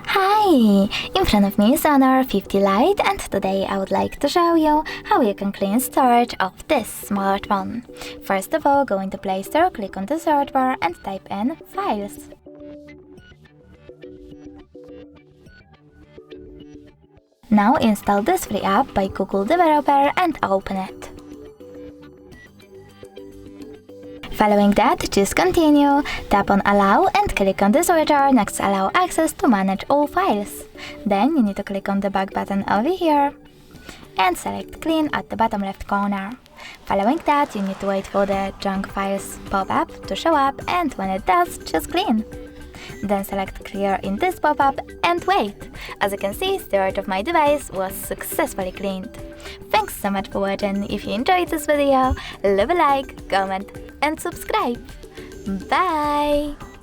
Hi! In front of me is Honor 50 Lite, and today I would like to show you how you can clean storage of this smartphone. First of all, go into Play Store, click on the search bar and type in Files. Now install this free app by Google Developer and open it. Following that, choose Continue, tap on Allow and click on the search bar next to Allow access to manage all files. Then you need to click on the back button over here and select Clean at the bottom left corner. Following that, you need to wait for the Junk Files pop-up to show up, and when it does, choose Clean. Then select Clear in this pop-up and wait. As you can see, storage of my device was successfully cleaned. Thanks so much for watching. If you enjoyed this video, leave a like, comment and subscribe. Bye!